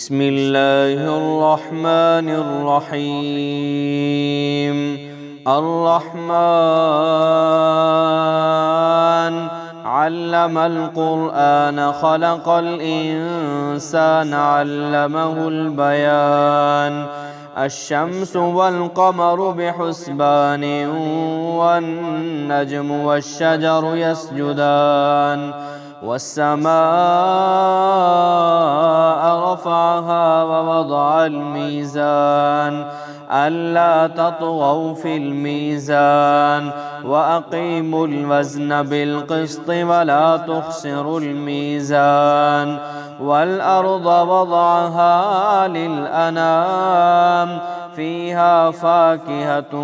بسم الله الرحمن الرحيم. الرحمن علم القرآن خلق الإنسان علمه البيان. الشمس والقمر بحسبان والنجم والشجر يسجدان والسماء رفعها ووضع الميزان ألا تطغوا في الميزان وأقيموا الوزن بالقسط ولا تخسروا الميزان والأرض وضعها للأنام فيها فاكهة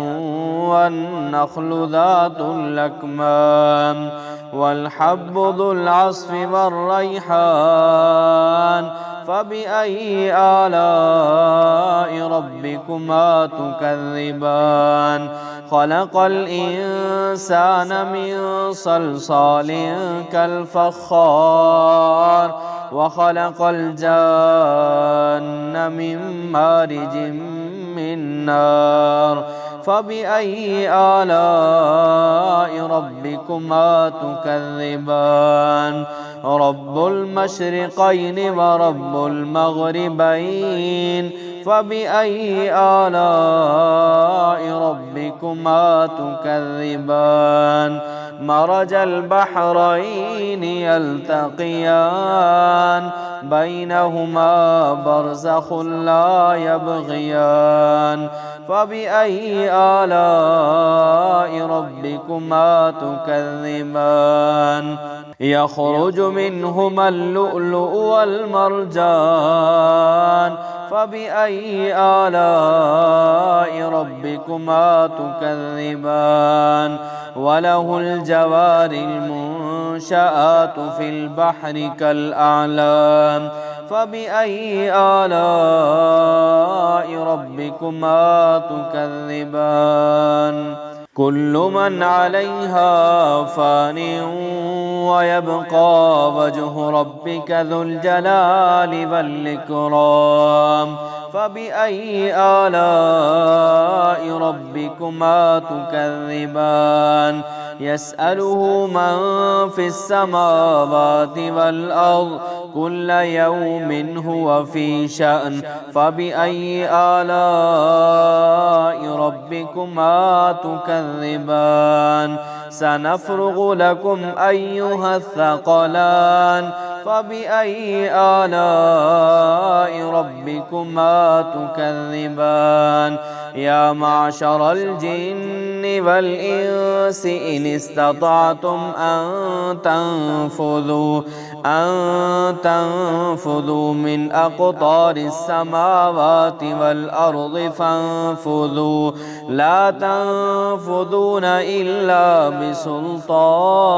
والنخل ذات الأكمام والحب ذو العصف والريحان فبأي آلاء ربكما تكذبان. خلق الإنسان من صلصال كالفخار وخلق الجان من مارج من نار فبأي آلاء ربكما تكذبان. رب المشرقين ورب المغربين فبأي آلاء ربكما تكذبان. مرج البحرين يلتقيان بينهما برزخ لا يبغيان فبأي آلاء ربكما تكذبان. يخرج منهما اللؤلؤ والمرجان فبأي آلاء ربكما تكذبان. وله الجوار المنشآت في البحر كالأعلام فبأي آلاء ربكما تكذبان. كل من عليها فان ويبقى وجه ربك ذو الجلال والإكرام فبأي آلاء ربكما تكذبان. يسأله من في السماوات والأرض كل يوم هو في شأن فبأي آلاء ربكما تكذبان. سنفرغ لكم أيها الثقلان فبأي آلاء ربكما تكذبان. يا معشر الجن والإنس إن استطعتم أن تنفذوا من أقطار السماوات والأرض فانفذوا لا تنفذون إلا بسلطان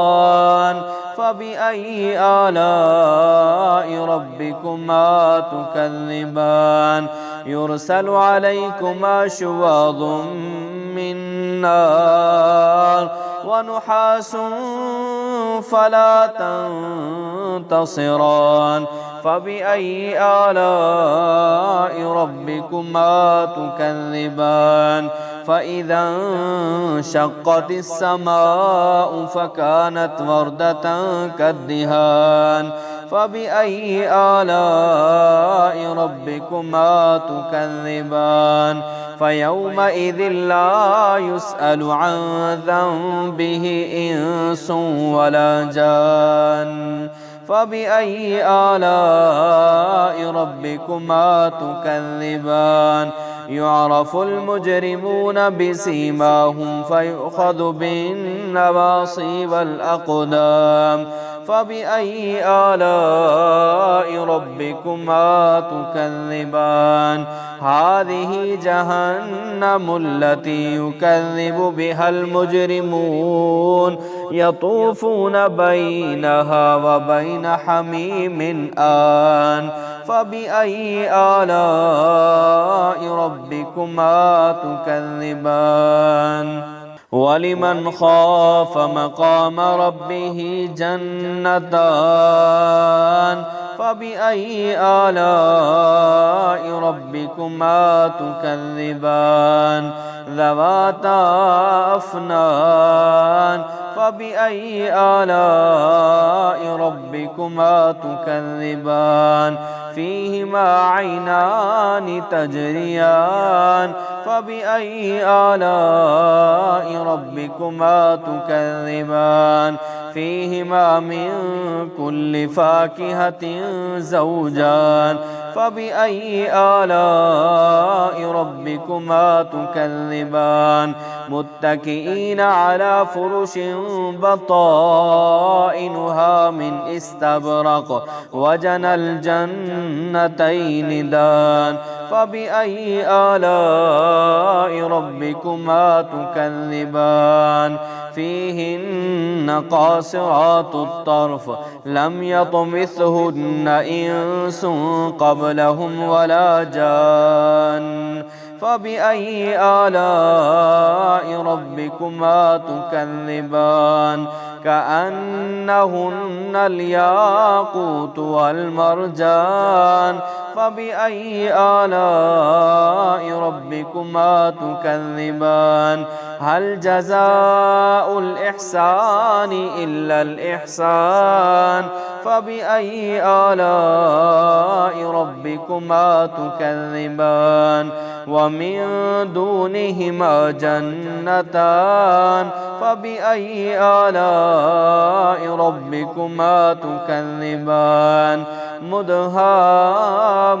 فبأي آلاء ربكما تكذبان. يرسل عليكما شواظ من نار ونحاس فلا تنتصران فبأي آلاء ربكما تكذبان. فإذا انشقت السماء فكانت وردة كالدهان فبأي آلاء ربكما تكذبان. فيومئذ لا يسأل عن ذنبه إنس ولا جان فبأي آلاء ربكما تكذبان. يعرف المجرمون بسيماهم فيؤخذ بالنواصي والأقدام فبأي آلاء ربكما تكذبان. هذه جهنم التي يكذب بها المجرمون يطوفون بينها وبين حميم آن فبأي آلاء ربكما تكذبان. ولمن خاف مقام ربه جنتان فبأي آلاء ربكما تكذبان ذواتا أفنان فبأي آلاء ربكما تكذبان فيهما عينان تجريان فبأي آلاء ربكما تكذبان فيهما من كل فاكهة زوجان فبأي آلاء ربكما تكذبان متكئين على فرش بطائنها من استبرق وجنى الجنتين دان فبأي آلاء ربكما تكذبان فيهن قاصرات الطرف لم يطمثهن إنس قبلهم ولا جان فبأي آلاء ربكما تكذبان كأنهن الياقوت والمرجان فبأي آلاء ربكما تكذبان هل جزاء الإحسان إلا الإحسان فبأي آلاء ربكما تكذبان ومن دونهما جنتان فبأي آلاء ربكما تكذبان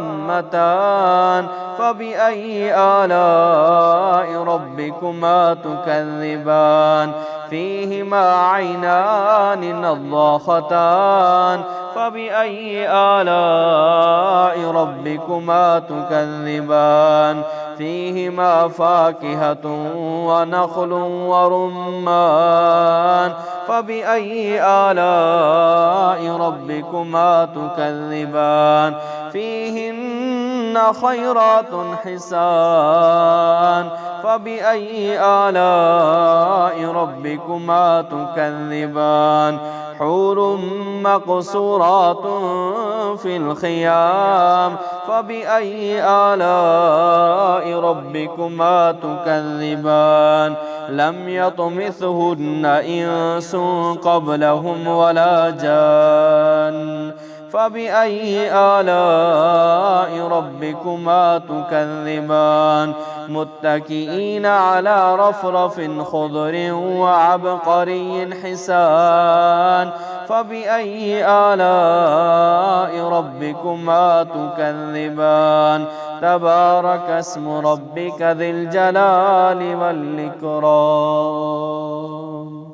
مدهامتان فبأي آلاء ربكما تكذبان فيهما عينان نضاختان فبأي آلاء ربكما تكذبان فيهما فاكهة ونخل ورمان فبأي آلاء ربكما تكذبان فيهن خيرات حسان فبأي آلاء ربكما تكذبان حور مقصورات في الخيام فبأي آلاء ربكما تكذبان لم يطمثهن إنس قبلهم ولا جان فبأي آلاء ربكما تكذبان متكئين على رفرف خضر وعبقري حسان فبأي آلاء ربكما تكذبان تبارك اسم ربك ذي الجلال والإكرام.